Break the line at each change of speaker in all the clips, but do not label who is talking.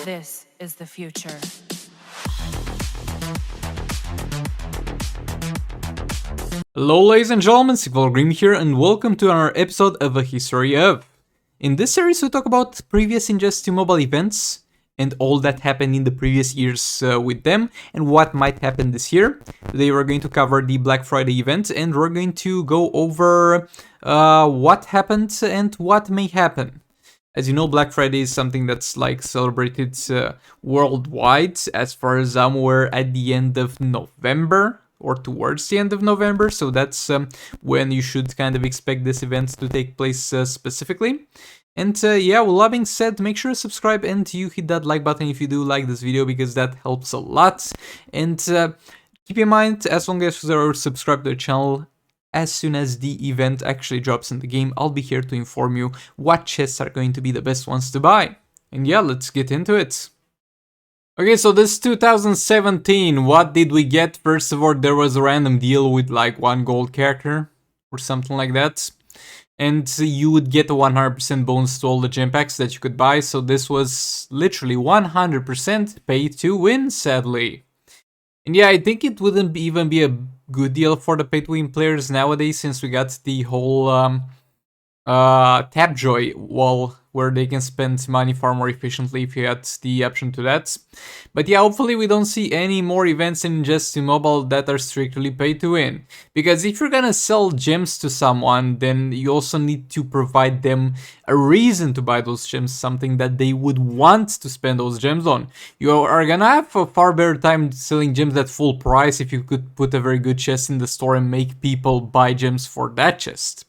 This is the future.
Hello ladies and gentlemen, Sigvalgrim here and welcome to another episode of A History of. In this series we talk about previous Injustice 2 mobile events and all that happened in the previous years with them and what might happen this year. Today we're going to cover the Black Friday event and we're going to go over what happened and what may happen. As you know, Black Friday is something that's like celebrated worldwide, as far as I'm aware, at the end of November or towards the end of November. So that's when you should kind of expect this event to take place specifically. And yeah, with that being said, make sure to subscribe and you hit that like button if you do like this video, because that helps a lot. And keep in mind, as long as you're subscribed to the channel, as soon as the event actually drops in the game, I'll be here to inform you what chests are going to be the best ones to buy. And yeah, let's get into it. Okay, so this 2017, what did we get? First of all, there was a random deal with like one gold character or something like that. And you would get a 100% bonus to all the gem packs that you could buy. So this was literally 100% pay to win, sadly. And yeah, I think it wouldn't even be a good deal for the pay-to-win players nowadays, since we got the whole Tapjoy wall where they can spend money far more efficiently if you had the option to that. But yeah, hopefully we don't see any more events in Injustice 2 Mobile that are strictly pay to win. Because if you're gonna sell gems to someone, then you also need to provide them a reason to buy those gems, something that they would want to spend those gems on. You are gonna have a far better time selling gems at full price if you could put a very good chest in the store and make people buy gems for that chest.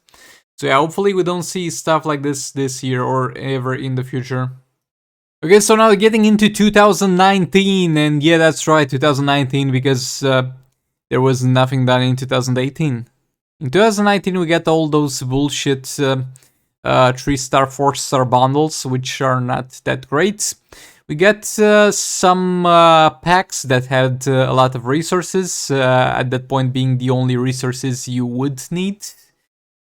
So yeah, hopefully we don't see stuff like this year or ever in the future. Okay, so now getting into 2019, and yeah, that's right, 2019, because there was nothing done in 2018. In 2019 we get all those bullshit 3-star, 4-star bundles, which are not that great. We get some packs that had a lot of resources, at that point being the only resources you would need.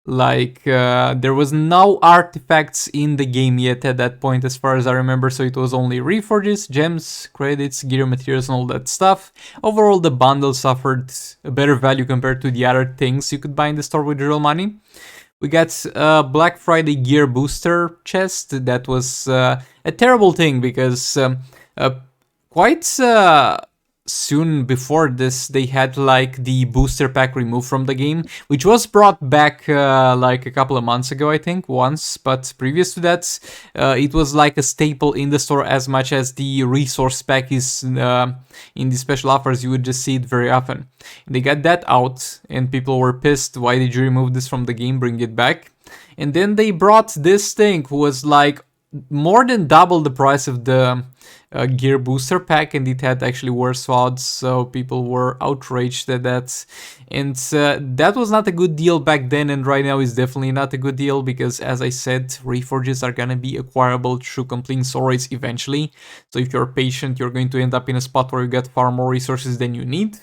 Like, there was no artifacts in the game yet at that point, as far as I remember, so it was only reforges, gems, credits, gear materials, and all that stuff. Overall, the bundle suffered a better value compared to the other things you could buy in the store with real money. We got a Black Friday gear booster chest. That was a terrible thing, because quite soon before this they had like the booster pack removed from the game, which was brought back like a couple of months ago, I think, once. But previous to that, it was like a staple in the store, as much as the resource pack is in the special offers. You would just see it very often. They got that out and people were pissed. Why did you remove this from the game? Bring it back. And then they brought this thing, who was like more than double the price of the gear booster pack, and it had actually worse odds, so people were outraged at that. And that was not a good deal back then, and right now is definitely not a good deal, because as I said, reforges are gonna be acquirable through completing stories eventually. So if you're patient, you're going to end up in a spot where you get far more resources than you need.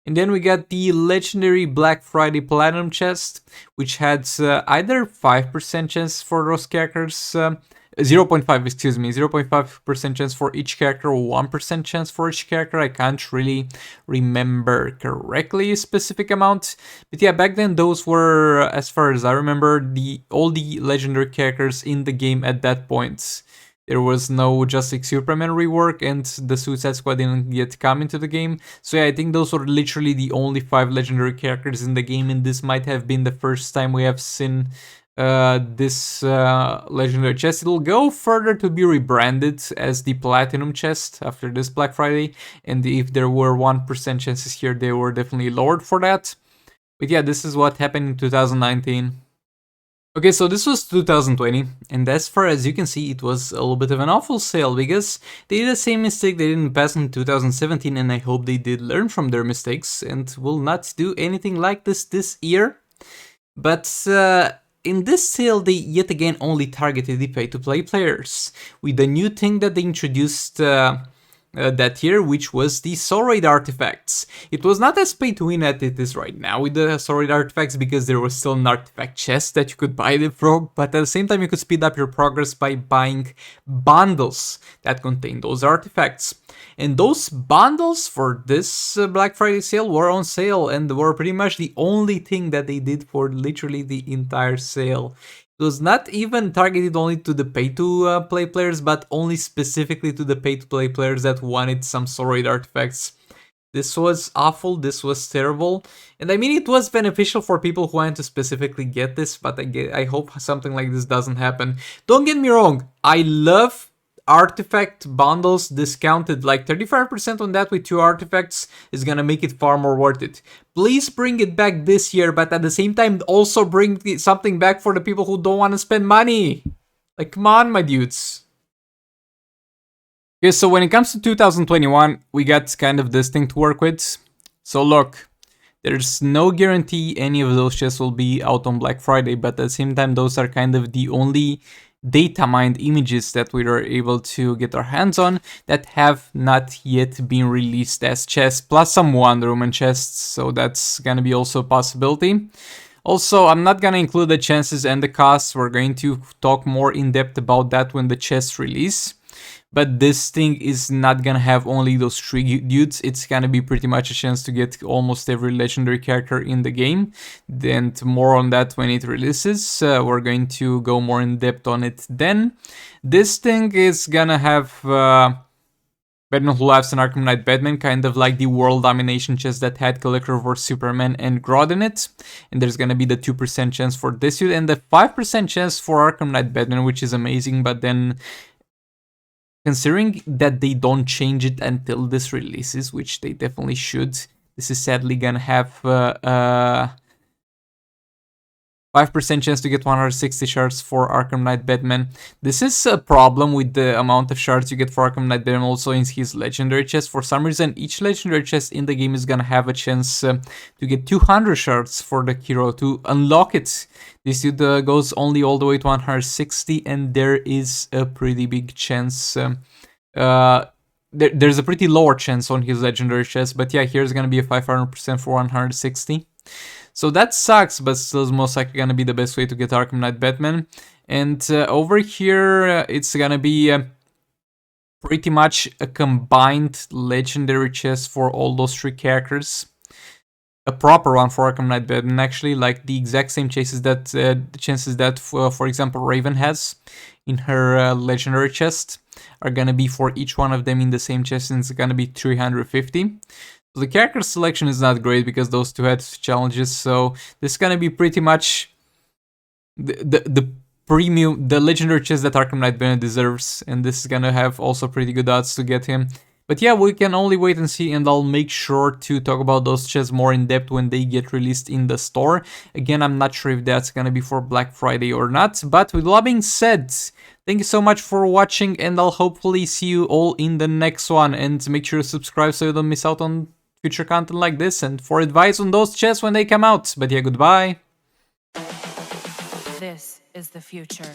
And then we got the legendary Black Friday Platinum chest, which had either 5% chance for those characters, 0.5, excuse me, 0.5% chance for each character, or 1% chance for each character. I can't really remember correctly a specific amount. But yeah, back then those were, as far as I remember, all the legendary characters in the game at that point. There was no Justice Superman rework, and the Suicide Squad didn't yet come into the game. So yeah, I think those were literally the only 5 legendary characters in the game, and this might have been the first time we have seen this legendary chest. It'll go further to be rebranded as the Platinum chest after this Black Friday, and if there were 1% chances here, they were definitely lowered for that. But yeah, this is what happened in 2019. Okay, so this was 2020, and as far as you can see, it was a little bit of an awful sale, because they did the same mistake they didn't pass in 2017, and I hope they did learn from their mistakes and will not do anything like this year. But in this sale, they yet again only targeted the pay-to-play players, with a new thing that they introduced that year, which was the Soul Raid artifacts. It was not as pay to win as it is right now with the Soul Raid artifacts, because there was still an artifact chest that you could buy them from, but at the same time you could speed up your progress by buying bundles that contain those artifacts. And those bundles for this Black Friday sale were on sale and were pretty much the only thing that they did for literally the entire sale. It was not even targeted only to the pay-to-play players, but only specifically to the pay-to-play players that wanted some Soul Raid artifacts. This was awful, this was terrible, and I mean it was beneficial for people who wanted to specifically get this, but I hope something like this doesn't happen. Don't get me wrong, I love artifact bundles discounted, like 35% on that with 2 artifacts is gonna make it far more worth it. Please bring it back this year, but at the same time also bring something back for the people who don't want to spend money. Like, come on, my dudes. Okay, so when it comes to 2021, we got kind of this thing to work with. So look, there's no guarantee any of those chests will be out on Black Friday, but at the same time those are kind of the only data mined images that we are able to get our hands on that have not yet been released as chests, plus some Wonder Woman chests, so that's gonna be also a possibility. Also, I'm not gonna include the chances and the costs, we're going to talk more in depth about that when the chests release. But this thing is not gonna have only those 3 dudes, it's gonna be pretty much a chance to get almost every legendary character in the game. Then more on that when it releases, we're going to go more in depth on it then. This thing is gonna have Batman Who Laughs and Arkham Knight Batman, kind of like the World Domination chest that had Collector vs Superman and Grodd in it. And there's gonna be the 2% chance for this dude and the 5% chance for Arkham Knight Batman, which is amazing, but then considering that they don't change it until this releases, which they definitely should, this is sadly gonna have 5% chance to get 160 shards for Arkham Knight Batman. This is a problem with the amount of shards you get for Arkham Knight Batman also in his legendary chest. For some reason, each legendary chest in the game is gonna have a chance to get 200 shards for the hero to unlock it. This dude goes only all the way to 160, and there is a pretty big chance. There's a pretty lower chance on his legendary chest, but yeah, here's gonna be a 500% for 160. So that sucks, but still is most likely gonna be the best way to get Arkham Knight Batman. And over here, it's gonna be pretty much a combined legendary chest for all those 3 characters. A proper one for Arkham Knight Batman, actually, like the exact same chances that, for example, Raven has in her legendary chest are gonna be for each one of them in the same chest, and it's gonna be 350. So the character selection is not great because those 2 had challenges, so this is gonna be pretty much the premium, the legendary chest that Arkham Knight Batman deserves, and this is gonna have also pretty good odds to get him. But yeah, we can only wait and see, and I'll make sure to talk about those chests more in depth when they get released in the store. Again, I'm not sure if that's gonna be for Black Friday or not, but with all being said, thank you so much for watching, and I'll hopefully see you all in the next one, and make sure to subscribe so you don't miss out on future content like this, and for advice on those chests when they come out. But yeah, goodbye.
This is the future.